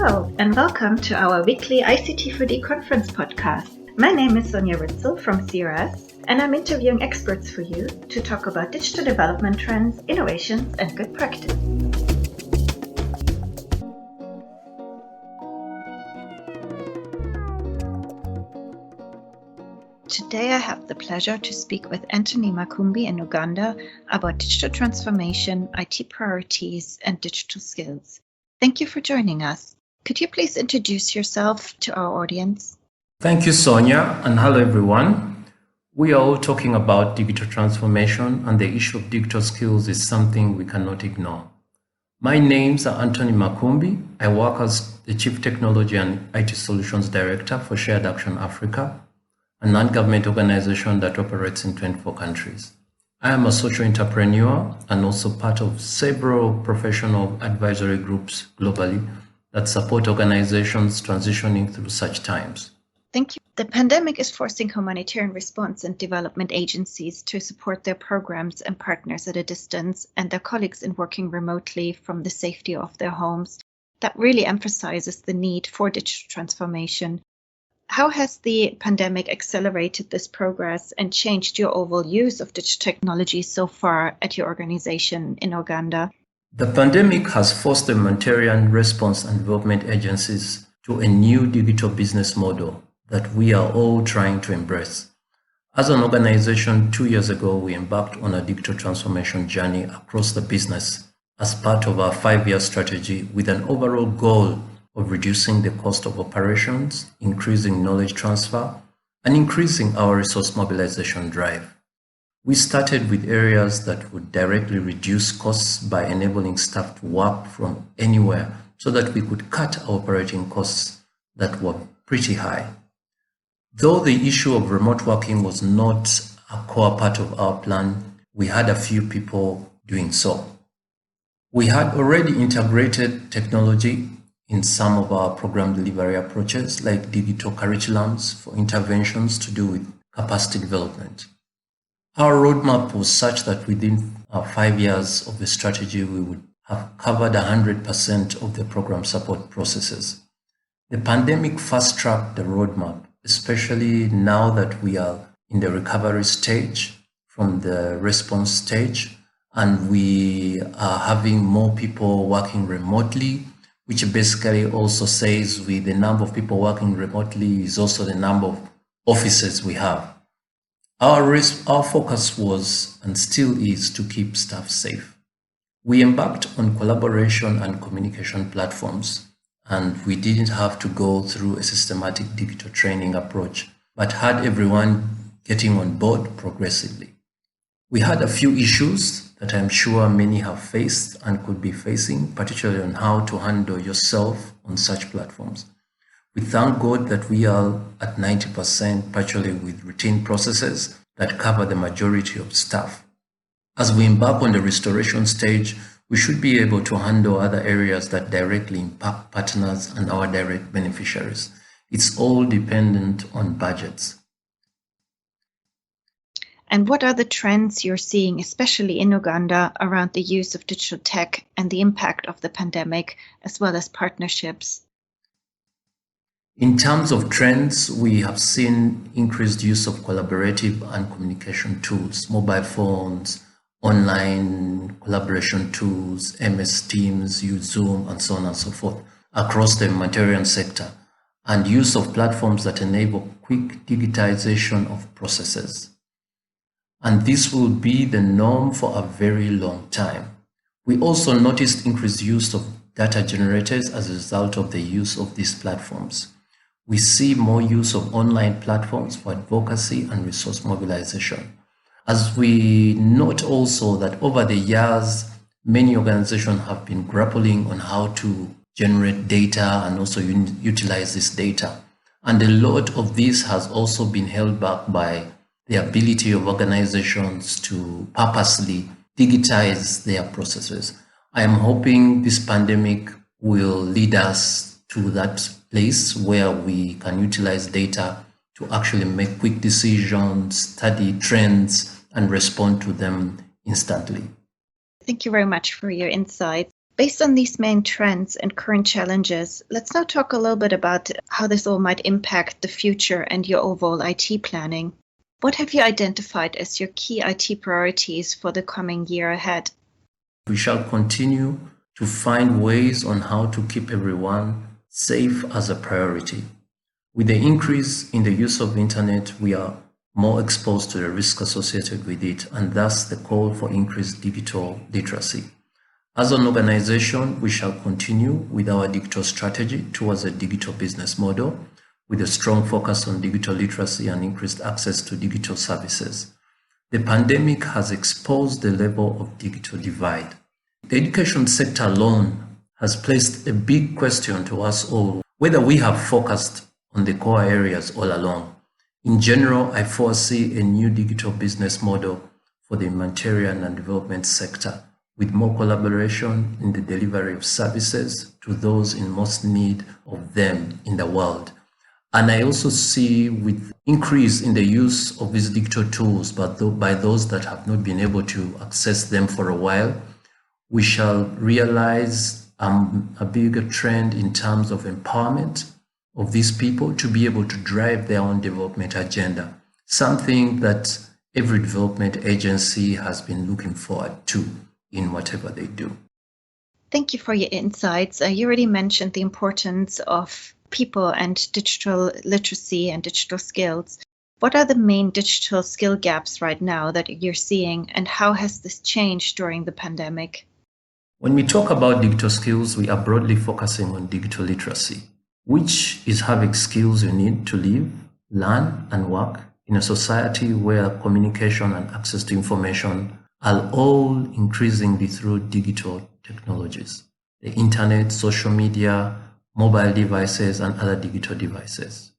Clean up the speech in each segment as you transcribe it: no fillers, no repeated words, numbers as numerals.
Hello, and welcome to our weekly ICT4D conference podcast. My name is Sonja Ritzel from CRS, and I'm interviewing experts for you to talk about digital development trends, innovations, and good practice. Today I have the pleasure to speak with Anthony Makumbi in Uganda about digital transformation, IT priorities, and digital skills. Thank you for joining us. Could you please introduce yourself to our audience? Thank you, Sonja, and hello, everyone. We are all talking about digital transformation, and the issue of digital skills is something we cannot ignore. My names are Anthony Makumbi. I work as the Chief Technology and IT Solutions Director for Shared Action Africa, a non-government organization that operates in 24 countries. I am a social entrepreneur and also part of several professional advisory groups globally that support organizations transitioning through such times. Thank you. The pandemic is forcing humanitarian response and development agencies to support their programs and partners at a distance and their colleagues in working remotely from the safety of their homes. That really emphasizes the need for digital transformation. How has the pandemic accelerated this progress and changed your overall use of digital technology so far at your organization in Uganda? The pandemic has forced the humanitarian response and development agencies to a new digital business model that we are all trying to embrace. As an organization, 2 years ago, we embarked on a digital transformation journey across the business as part of our 5-year strategy with an overall goal of reducing the cost of operations, increasing knowledge transfer, and increasing our resource mobilization drive. We started with areas that would directly reduce costs by enabling staff to work from anywhere so that we could cut our operating costs that were pretty high. Though the issue of remote working was not a core part of our plan, we had a few people doing so. We had already integrated technology in some of our program delivery approaches, like digital curriculums for interventions to do with capacity development. Our roadmap was such that within 5 years of the strategy, we would have covered 100% of the program support processes. The pandemic fast-tracked the roadmap, especially now that we are in the recovery stage from the response stage, and we are having more people working remotely, which basically also says with the number of people working remotely is also the number of offices we have. Our focus was and still is to keep staff safe. We embarked on collaboration and communication platforms, and we didn't have to go through a systematic digital training approach, but had everyone getting on board progressively. We had a few issues that I'm sure many have faced and could be facing, particularly on how to handle yourself on such platforms. We thank God that we are at 90%, particularly with routine processes that cover the majority of staff. As we embark on the restoration stage, we should be able to handle other areas that directly impact partners and our direct beneficiaries. It's all dependent on budgets. And what are the trends you're seeing, especially in Uganda, around the use of digital tech and the impact of the pandemic, as well as partnerships? In terms of trends, we have seen increased use of collaborative and communication tools, mobile phones, online collaboration tools, MS Teams, Zoom, and so on and so forth, across the humanitarian sector, and use of platforms that enable quick digitization of processes. And this will be the norm for a very long time. We also noticed increased use of data generators as a result of the use of these platforms. We see more use of online platforms for advocacy and resource mobilization. As we note also that over the years, many organizations have been grappling on how to generate data and also utilize this data. And a lot of this has also been held back by the ability of organizations to purposely digitize their processes. I am hoping this pandemic will lead us to that place where we can utilize data to actually make quick decisions, study trends, and respond to them instantly. Thank you very much for your insights. Based on these main trends and current challenges, let's now talk a little bit about how this all might impact the future and your overall IT planning. What have you identified as your key IT priorities for the coming year ahead? We shall continue to find ways on how to keep everyone safe as a priority. With the increase in the use of internet, we are more exposed to the risk associated with it, and thus the call for increased digital literacy. As an organization, we shall continue with our digital strategy towards a digital business model with a strong focus on digital literacy and increased access to digital services. The pandemic has exposed the level of digital divide. The education sector alone has placed a big question to us all, whether we have focused on the core areas all along. In general, I foresee a new digital business model for the humanitarian and development sector, with more collaboration in the delivery of services to those in most need of them in the world. And I also see with increase in the use of these digital tools by those that have not been able to access them for a while, we shall realize a bigger trend in terms of empowerment of these people to be able to drive their own development agenda, something that every development agency has been looking forward to in whatever they do. Thank you for your insights. You already mentioned the importance of people and digital literacy and digital skills. What are the main digital skill gaps right now that you're seeing, and how has this changed during the pandemic? When we talk about digital skills, we are broadly focusing on digital literacy, which is having skills you need to live, learn, and work in a society where communication and access to information are all increasingly through digital technologies, the internet, social media, mobile devices, and other digital devices.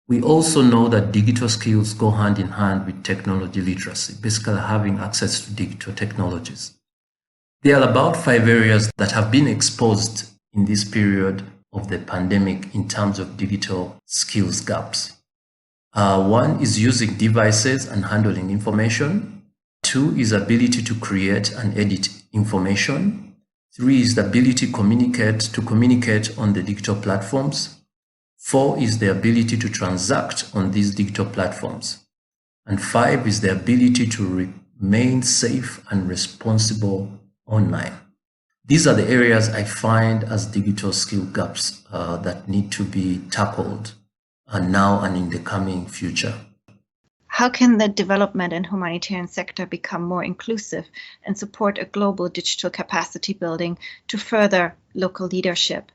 We also know that digital skills go hand in hand with technology literacy, basically having access to digital technologies. There are about 5 areas that have been exposed in this period of the pandemic in terms of digital skills gaps. One is using devices and handling information. 2 is ability to create and edit information. 3 is the ability to communicate on the digital platforms. 4 is the ability to transact on these digital platforms. And 5 is the ability to remain safe and responsible online. These are the areas I find as digital skill gaps that need to be tackled now and in the coming future. How can the development and humanitarian sector become more inclusive and support a global digital capacity building to further local leadership?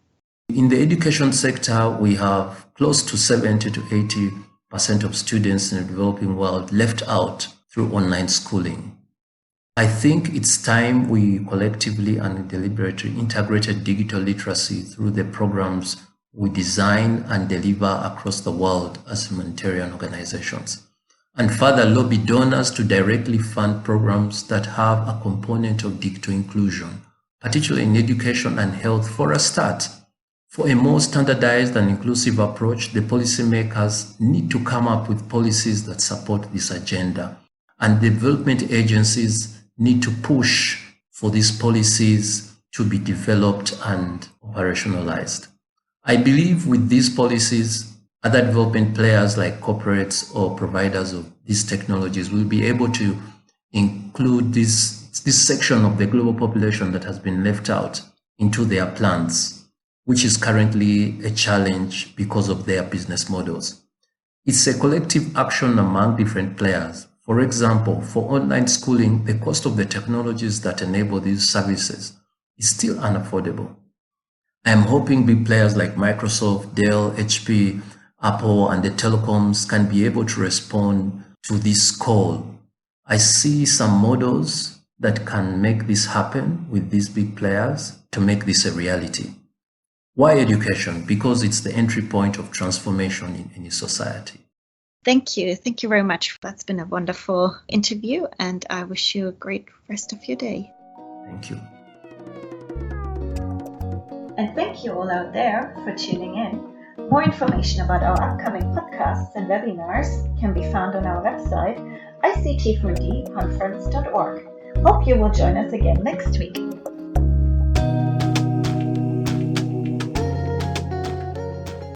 In the education sector, we have close to 70 to 80% of students in the developing world left out through online schooling. I think it's time we collectively and deliberately integrated digital literacy through the programs we design and deliver across the world as humanitarian organizations, and further lobby donors to directly fund programs that have a component of digital inclusion, particularly in education and health for a start. For a more standardized and inclusive approach, the policymakers need to come up with policies that support this agenda, and development agencies need to push for these policies to be developed and operationalized. I believe with these policies, other development players like corporates or providers of these technologies will be able to include this section of the global population that has been left out into their plans, which is currently a challenge because of their business models. It's a collective action among different players. For example, for online schooling, the cost of the technologies that enable these services is still unaffordable. I'm hoping big players like Microsoft, Dell, HP, Apple, and the telecoms can be able to respond to this call. I see some models that can make this happen with these big players to make this a reality. Why education? Because it's the entry point of transformation in any society. Thank you. Thank you very much. That's been a wonderful interview, and I wish you a great rest of your day. Thank you. And thank you all out there for tuning in. More information about our upcoming podcasts and webinars can be found on our website, ictconference.org. Hope you will join us again next week.